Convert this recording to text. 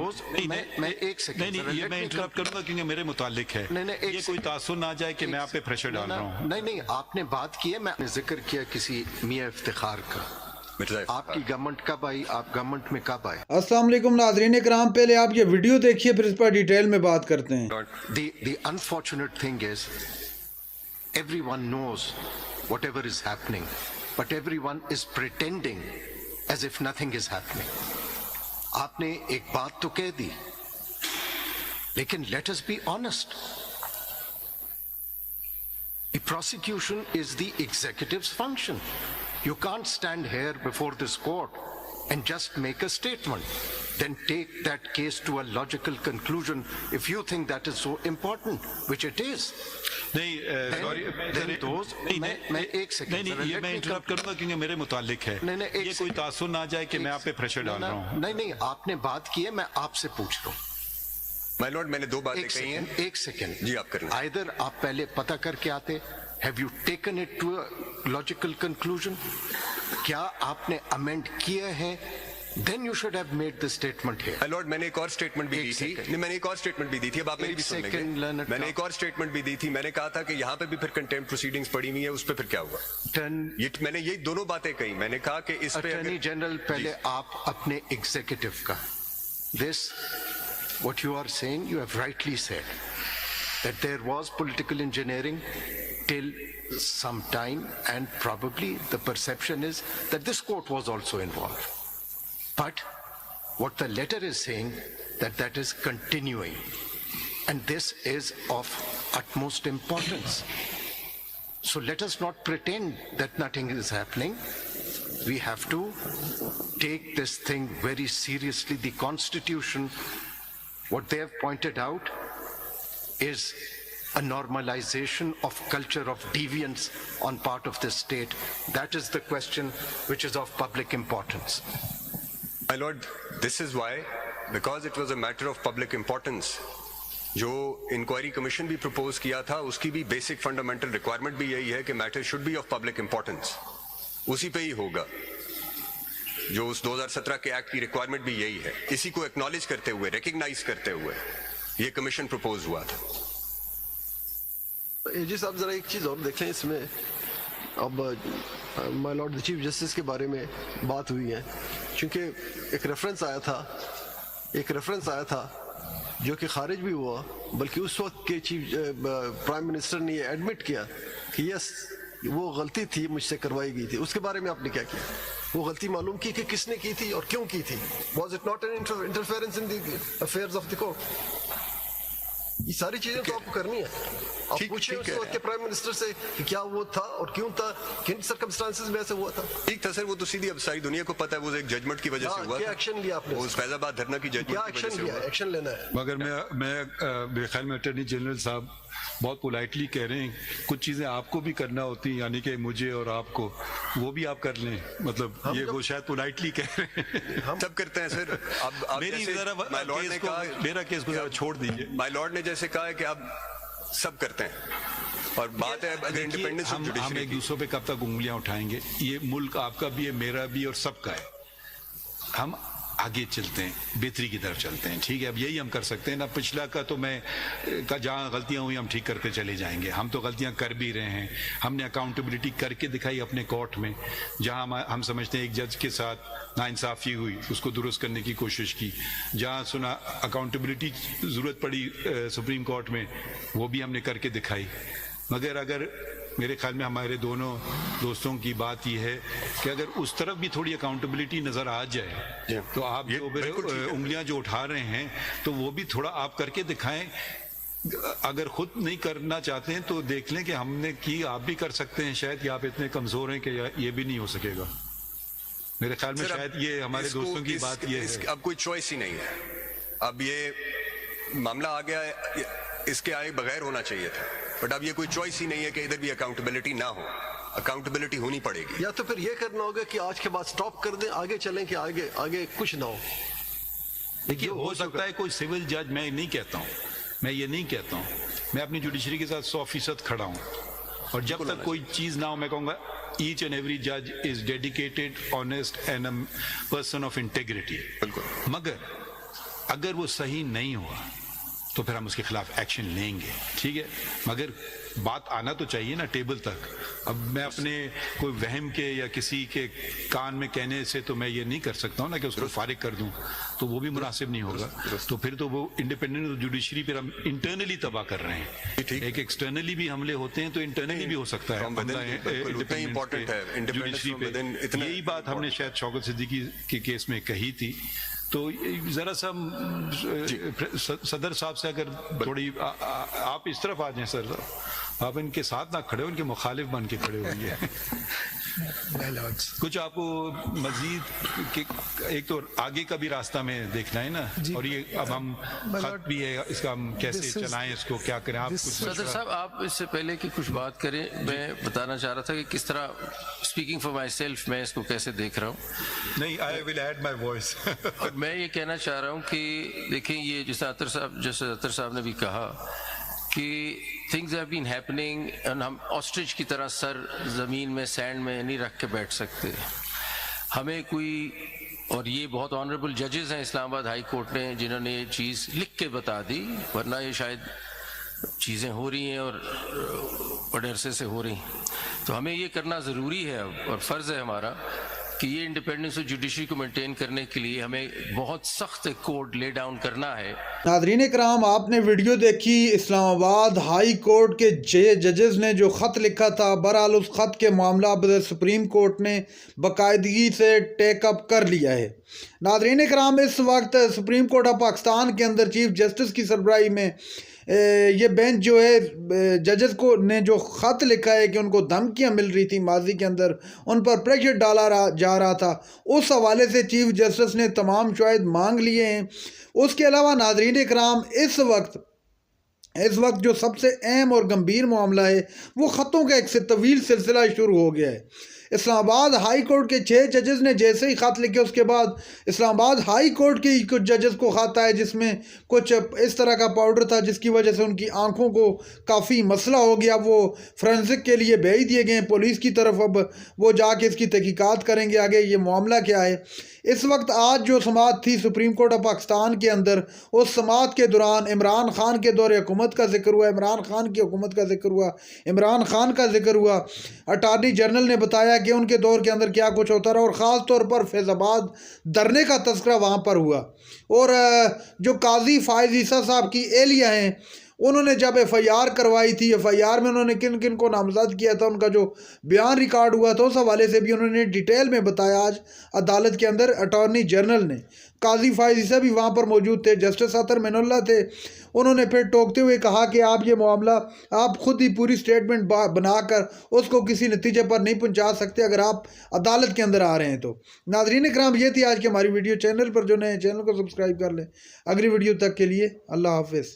those میں ایک second یہ میں انٹرپٹ کروں گا کیونکہ میرے متعلق ہے. یہ کوئی تاثر نہ جائے کہ میں آپ پہ پریشر ڈال رہا ہوں. نہیں آپ نے بات کی ہے, میں نے ذکر کیا کسی میاں افتخار کا. آپ کی گورنمنٹ کب آئی, آپ گورنمنٹ میں کب آئے؟ السلام علیکم ناظرین کرام, پہلے آپ یہ ویڈیو دیکھیے پھر اس پر ڈیٹیل میں بات کرتے ہیں. The unfortunate thing is everyone knows whatever is happening, but everyone is pretending as if nothing is happening. آپ نے ایک بات تو کہہ دی, لیکن let us be honest. The prosecution is the executive's function. You can't stand here before this court and just make a statement, then take that case to a logical conclusion if you think that is so important, which it is. میں ایک second یہ میں interrupt کروں گا کیونکہ میرے متعلق ہے. یہ کوئی تاثر نہ جائے کہ میں آپ پہ پریشر ڈال رہا ہوں. نہیں آپ نے بات کی ہے, میں آپ سے پوچھ رہا ہوں. مائی لارڈ میں نے دو باتیں کہی ہیں. ایک سیکنڈ جی آپ کریں. آئدر آپ پہلے پتہ کر کے آتے, have you taken it to a logical conclusion? کیا آپ نے امینڈ کیے ہیں? Then you should have made the statement here. My lord, میں نے ایک اور اسٹیٹمنٹ بھی دی تھی. نہیں, میں نے ایک اور اسٹیٹمنٹ بھی دی تھی, اب آپ میری بھی سن لیں گے. میں نے ایک اور اسٹیٹمنٹ بھی دی تھی. میں نے کہا تھا کہ یہاں پہ بھی پھر کنٹیمپٹ پروسیڈنگز پڑی ہوئی ہیں, اس پہ پھر کیا ہوا. میں نے یہ دونوں باتیں کہی. میں نے کہا کہ اس پہ اٹارنی جنرل پہلے آپ اپنے ایگزیکٹو کا this what you are saying, you have rightly said that there was political engineering till some time, and probably the perception is that this court was also involved. But what the letter is saying, that is continuing, and this is of utmost importance. So let us not pretend that nothing is happening. We have to take this thing very seriously. The Constitution, what they have pointed out, is a normalization of culture of deviance on part of the state. That is the question which is of public importance. My lord, this is why, because it was a matter of public importance, جو inquiry commission بھی propose کیا تھا اس کی بھی basic fundamental requirement بھی یہی ہے کہ matter should be of public importance. اسی پہ ہی ہوگا. جو اس 2017 کے ایکٹ کی ریکوائرمنٹ بھی یہی ہے. اسی کو ایکنالج کرتے ہوئے, ریکگنائز کرتے ہوئے یہ کمیشن پروپوز ہوا تھا. جی صاحب ذرا ایک چیز اور دیکھیں اس میں. اب مائی لارڈ چیف جسٹس کے بارے میں بات ہوئی ہے, چونکہ ایک ریفرنس آیا تھا جو کہ خارج بھی ہوا, بلکہ اس وقت کے پرائم منسٹر نے یہ ایڈمٹ کیا کہ یس وہ غلطی تھی, مجھ سے کروائی گئی تھی. اس کے بارے میں آپ نے کیا کیا؟ وہ غلطی معلوم کی کہ کس نے کی تھی اور کیوں کی تھی. Was it not an interference in the affairs of the court? یہ ساری چیزیں تو آپ کو کرنی ہے. آپ پوچھیں اس وقت کے پرائم منسٹر سے کہ کیا وہ تھا اور کیوں تھا, کن سرکمسٹانسز میں ایسے ہوا تھا. ٹھیک تھا سر, وہ تو سیدھی اب ساری دنیا کو پتا ہے وہ ایک ججمنٹ کی وجہ سے ہوا. کیا ایکشن لیا آپ نے؟ اس فیض آباد دھرنا کی ججمنٹ کیا ایکشن لیا؟ ایکشن لینا ہے. مگر میں میرے خیال میں اٹارنی جنرل صاحب بہت پولائٹلی کہہ رہے ہیں کچھ چیزیں آپ کو بھی کرنا ہوتی ہیں, یعنی کہ مجھے اور آپ کو, وہ بھی آپ کر لیں. مطلب یہ وہ شاید پولائٹلی کہہ رہے ہیں. ہم سب کرتے ہیں سر. اب میرا کیس کو ذرا چھوڑ دیجیے. مائی لارڈ نے جیسے کہا ہے کہ آپ سب کرتے ہیں, اور بات ہے اگر انڈیپینڈنس آف جوڈیشری. ہم ایک دوسروں پہ کب تک انگلیاں اٹھائیں گے؟ یہ ملک آپ کا بھی ہے, میرا بھی, اور سب کا ہے. ہم آگے چلتے ہیں, بہتری کی طرف چلتے ہیں. ٹھیک ہے, اب یہی ہم کر سکتے ہیں نا. پچھلا کا تو میں جہاں غلطیاں ہوئی ہم ٹھیک کرتے چلے جائیں گے. ہم تو غلطیاں کر بھی رہے ہیں. ہم نے اکاؤنٹیبلٹی کر کے دکھائی اپنے کورٹ میں. جہاں ہم سمجھتے ہیں ایک جج کے ساتھ ناانصافی ہوئی, اس کو درست کرنے کی کوشش کی. جہاں سنا اکاؤنٹیبلٹی ضرورت پڑی سپریم کورٹ میں, وہ بھی ہم نے کر کے دکھائی. مگر اگر میرے خیال میں ہمارے دونوں دوستوں کی بات یہ ہے کہ اگر اس طرف بھی تھوڑی اکاؤنٹیبلٹی نظر آ جائے تو آپ جو انگلیاں جو اٹھا رہے ہیں تو وہ بھی تھوڑا آپ کر کے دکھائیں. اگر خود نہیں کرنا چاہتے ہیں تو دیکھ لیں کہ ہم نے کی, آپ بھی کر سکتے ہیں. شاید کہ آپ اتنے کمزور ہیں کہ یہ بھی نہیں ہو سکے گا. میرے خیال میں شاید یہ ہمارے دوستوں کی بات یہ ہے. اب کوئی چوائس ہی نہیں ہے. اب یہ معاملہ آ گیا ہے, اس کے آئے بغیر ہونا چاہیے تھا, بٹ اب یہ کوئی چوائس ہی نہیں ہے کہ ادھر بھی اکاؤنٹیبلٹی نہ ہو. اکاؤنٹیبلٹی ہونی پڑے گی. یا تو پھر یہ کرنا ہوگا کہ آج کے بعد سٹاپ کر دیں, آگے چلیں کہ آگے کچھ نہ ہو. دیکھیے ہو سکتا ہے کوئی سول جج, میں نہیں کہتا ہوں, میں یہ نہیں کہتا ہوں. میں اپنی جوڈیشری کے ساتھ 100% کھڑا ہوں, اور جب تک کوئی چیز نہ ہو میں کہوں گا each and every judge is dedicated, honest and a person of integrity. بالکل. مگر اگر وہ صحیح نہیں ہوا تو پھر ہم اس کے خلاف ایکشن لیں گے، ٹھیک ہے، مگر بات آنا تو چاہیے نا ٹیبل تک. اب میں اپنے کوئی وہم کے یا کسی کے کان میں کہنے سے تو میں یہ نہیں کر سکتا ہوں نا کہ اس کو فارغ کر دوں، تو وہ بھی مناسب نہیں ہوگا. تو پھر تو وہ انڈیپینڈنٹ جوڈیشری پھر ہم انٹرنلی تباہ کر رہے ہیں. ایک ایکسٹرنلی بھی حملے ہوتے ہیں تو انٹرنلی بھی ہو سکتا ہے. یہی بات ہم نے شاید شوکت صدیقی کے کیس میں کہی تھی. تو ذرا سا صدر صاحب سے اگر تھوڑی آپ اس طرف آ جائیں سر، آپ ان کے ساتھ نہ کھڑے ہو، ان کے مخالف بن کے کھڑے ہوئے. کچھ آپ کو مزید ایک تو آگے کا بھی راستہ میں دیکھنا ہے نا، اور یہ اب ہم خط بھی ہے، اس کا ہم کیسے چلائیں، اس کو کیا کریں. آپ صدر صاحب آپ اس سے پہلے کہ کچھ بات کریں، میں بتانا چاہ رہا تھا کہ کس طرح اسپیکنگ فار مائی سیلف میں اس کو کیسے دیکھ رہا ہوں. نہیں، آئی ول ایڈ مائی وائس. اور میں یہ کہنا چاہ رہا ہوں کہ دیکھیں یہ جیسے عطر صاحب نے بھی کہا کہ تھنگز ہیو بین ہیپننگ، ہم آسٹرچ کی طرح سر زمین میں سینڈ میں نہیں رکھ کے بیٹھ سکتے. ہمیں کوئی، اور یہ بہت آنریبل ججز ہیں اسلام آباد ہائی کورٹ نے جنہوں نے یہ چیز لکھ کے بتا دی، ورنہ یہ شاید چیزیں ہو رہی ہیں اور بڑے عرصے سے ہو رہی ہیں. تو ہمیں یہ کرنا ضروری ہے اور فرض ہے ہمارا کہ یہ انڈیپینڈنس آف جوڈیشری کو مینٹین کرنے کے لیے ہمیں بہت سخت کوڈ لے ڈاؤن کرنا ہے. ناظرین کرام، آپ نے ویڈیو دیکھی اسلام آباد ہائی کورٹ کے 6 ججز نے جو خط لکھا تھا. بہرحال اس خط کے معاملہ اب سپریم کورٹ نے باقاعدگی سے ٹیک اپ کر لیا ہے. ناظرین کرام، اس وقت سپریم کورٹ آف پاکستان کے اندر چیف جسٹس کی سربراہی میں یہ بینچ جو ہے ججز کو نے جو خط لکھا ہے کہ ان کو دھمکیاں مل رہی تھی ماضی کے اندر، ان پر پریشر ڈالا جا رہا تھا، اس حوالے سے چیف جسٹس نے تمام شواہد مانگ لیے ہیں. اس کے علاوہ ناظرین کرام، اس وقت جو سب سے اہم اور گمبھیر معاملہ ہے وہ خطوں کا ایک طویل سلسلہ شروع ہو گیا ہے. اسلام آباد ہائی کورٹ کے 6 ججز نے جیسے ہی خط لکھے، اس کے بعد اسلام آباد ہائی کورٹ کے کچھ ججز کو خط آئے جس میں کچھ اس طرح کا پاؤڈر تھا جس کی وجہ سے ان کی آنکھوں کو کافی مسئلہ ہو گیا. وہ فرینسک کے لیے بھیج دیے گئے ہیں پولیس کی طرف. اب وہ جا کے اس کی تحقیقات کریں گے آگے یہ معاملہ کیا ہے. اس وقت آج جو سماعت تھی سپریم کورٹ آف پاکستان کے اندر، اس سماعت کے دوران عمران خان کے دور حکومت کا ذکر ہوا، عمران خان کی حکومت کا ذکر ہوا، عمران خان کا ذکر ہوا. اٹارنی جنرل نے بتایا کہ ان کے دور کے اندر کیا کچھ ہوتا رہا، اور خاص طور پر فیض آباد دھرنے کا تذکرہ وہاں پر ہوا. اور جو قاضی فائز عیسیٰ صاحب کی اہلیہ ہیں، انہوں نے جب ایف آئی آر کروائی تھی، ایف آئی آر میں انہوں نے کن کن کو نامزد کیا تھا، ان کا جو بیان ریکارڈ ہوا تھا اس حوالے سے بھی انہوں نے ڈیٹیل میں بتایا. آج عدالت کے اندر اٹارنی جنرل نے، قاضی فائز عیسیٰ بھی وہاں پر موجود تھے، جسٹس عطر معین اللہ تھے. انہوں نے پھر ٹوکتے ہوئے کہا کہ آپ یہ معاملہ آپ خود ہی پوری سٹیٹمنٹ بنا کر اس کو کسی نتیجے پر نہیں پہنچا سکتے اگر آپ عدالت کے اندر آ رہے ہیں تو. ناظرین کرام، یہ تھی آج کی ہماری ویڈیو. چینل پر جو نئے چینل کو سبسکرائب کر لیں. اگلی ویڈیو تک کے لیے اللہ حافظ.